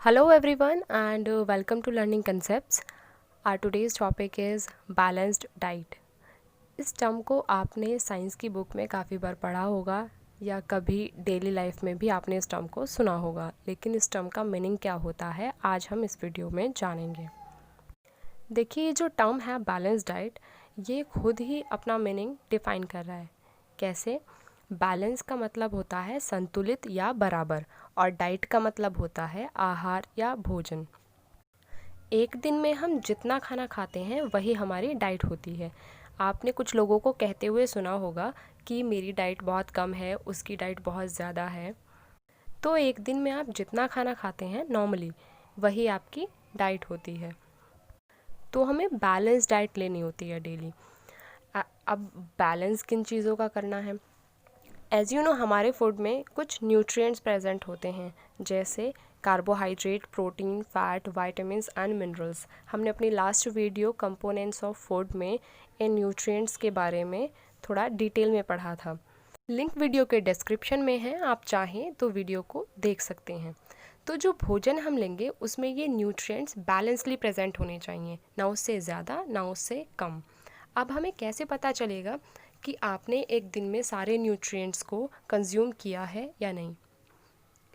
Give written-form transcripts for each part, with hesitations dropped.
Hello everyone and welcome to Learning Concepts. Our today's topic is balanced diet. इस term को आपने science की book में काफ़ी बार पढ़ा होगा या कभी डेली लाइफ में भी आपने इस टर्म को सुना होगा, लेकिन इस टर्म का मीनिंग क्या होता है आज हम इस वीडियो में जानेंगे। देखिए, ये जो टर्म है बैलेंस डाइट, ये खुद ही अपना मीनिंग डिफाइन कर रहा है। कैसे? बैलेंस का मतलब होता है संतुलित या बराबर, और डाइट का मतलब होता है आहार या भोजन। एक दिन में हम जितना खाना खाते हैं वही हमारी डाइट होती है। आपने कुछ लोगों को कहते हुए सुना होगा कि मेरी डाइट बहुत कम है, उसकी डाइट बहुत ज़्यादा है। तो एक दिन में आप जितना खाना खाते हैं नॉर्मली, वही आपकी डाइट होती है। तो हमें बैलेंस डाइट लेनी होती है डेली। अब बैलेंस किन चीज़ों का करना है? एज़ यू नो, हमारे फूड में कुछ न्यूट्रिएंट्स प्रेजेंट होते हैं, जैसे carbohydrate, protein, fat, vitamins and minerals. हमने अपनी last video components of food में इन न्यूट्रिएंट्स के बारे में थोड़ा डिटेल में पढ़ा था। लिंक वीडियो के डिस्क्रिप्शन में है, आप चाहें तो वीडियो को देख सकते हैं। तो जो भोजन हम लेंगे उसमें ये न्यूट्रिएंट्स बैलेंसली प्रेजेंट होने चाहिए, ना उससे ज़्यादा ना उससे कम। अब हमें कैसे पता चलेगा कि आपने एक दिन में सारे न्यूट्रिएंट्स को कंज्यूम किया है या नहीं?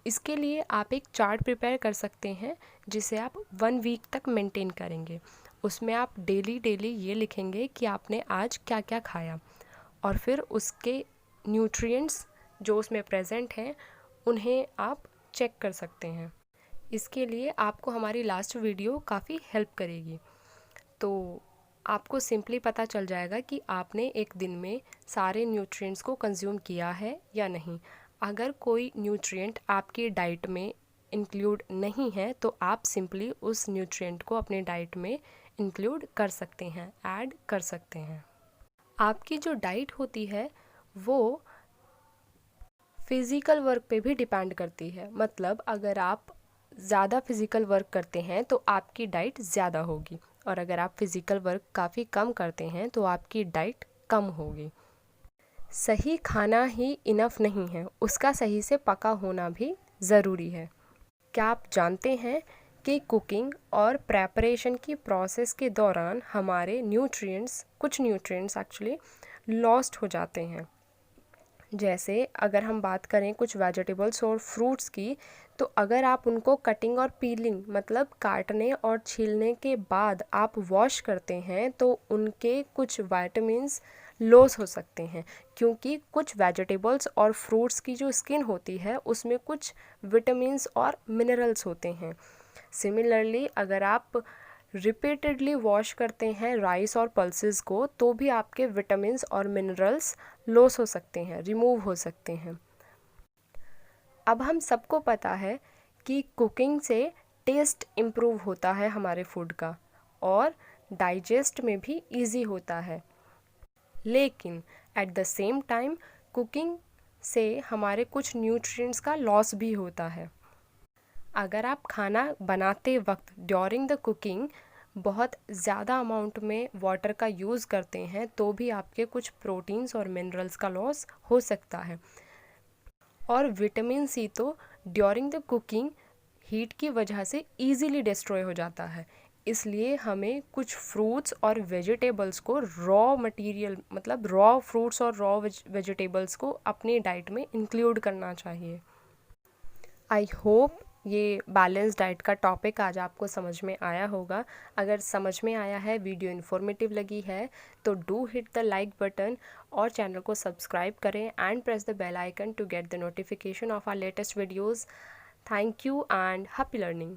इसके लिए आप एक चार्ट प्रिपेयर कर सकते हैं, जिसे आप 1 वीक तक मेंटेन करेंगे। उसमें आप डेली ये लिखेंगे कि आपने आज क्या क्या खाया, और फिर उसके न्यूट्रिएंट्स जो उसमें प्रेजेंट हैं उन्हें आप चेक कर सकते हैं। इसके लिए आपको हमारी लास्ट वीडियो काफ़ी हेल्प करेगी। तो आपको सिंपली पता चल जाएगा कि आपने एक दिन में सारे न्यूट्रिएंट्स को कंज्यूम किया है या नहीं। अगर कोई न्यूट्रिएंट आपकी डाइट में इंक्लूड नहीं है तो आप सिंपली उस न्यूट्रिएंट को अपने डाइट में इंक्लूड कर सकते हैं, ऐड कर सकते हैं। आपकी जो डाइट होती है वो फिज़िकल वर्क पे भी डिपेंड करती है। मतलब अगर आप ज़्यादा फिज़िकल वर्क करते हैं तो आपकी डाइट ज़्यादा होगी, और अगर आप फिज़िकल वर्क काफ़ी कम करते हैं तो आपकी डाइट कम होगी। सही खाना ही इनफ नहीं है, उसका सही से पका होना भी ज़रूरी है। क्या आप जानते हैं कि कुकिंग और प्रेपरेशन की प्रोसेस के दौरान हमारे कुछ न्यूट्रिएंट्स एक्चुअली लॉस्ट हो जाते हैं। जैसे अगर हम बात करें कुछ वेजिटेबल्स और फ्रूट्स की, तो अगर आप उनको कटिंग और पीलिंग मतलब काटने और छीलने के बाद आप वॉश करते हैं तो उनके कुछ विटामिन्स लॉस हो सकते हैं, क्योंकि कुछ वेजिटेबल्स और फ्रूट्स की जो स्किन होती है उसमें कुछ विटामिन्स और मिनरल्स होते हैं। सिमिलरली अगर आप रिपीटेडली वॉश करते हैं राइस और पल्सेस को, तो भी आपके विटामिन्स और मिनरल्स लॉस हो सकते हैं, रिमूव हो सकते हैं। अब हम सबको पता है कि कुकिंग से टेस्ट इम्प्रूव होता है हमारे फूड का, और डाइजेस्ट में भी इजी होता है। लेकिन at the same time cooking से हमारे कुछ न्यूट्रिएंट्स का लॉस भी होता है। अगर आप खाना बनाते वक्त ड्यूरिंग द कुकिंग बहुत ज़्यादा अमाउंट में वाटर का यूज़ करते हैं तो भी आपके कुछ प्रोटीन्स और मिनरल्स का लॉस हो सकता है। और विटामिन सी तो ड्यूरिंग द कुकिंग हीट की वजह से ईज़िली डिस्ट्रॉय हो जाता है। इसलिए हमें कुछ फ्रूट्स और वेजिटेबल्स को रॉ मटेरियल मतलब रॉ फ्रूट्स और रॉ वेजिटेबल्स को अपनी डाइट में इंक्लूड करना चाहिए। आई होप ये बैलेंस डाइट का टॉपिक आज आपको समझ में आया होगा। अगर समझ में आया है, वीडियो इन्फॉर्मेटिव लगी है, तो do hit the like button और चैनल को सब्सक्राइब करें and press the bell icon to get the notification of our latest videos. Thank you and happy learning.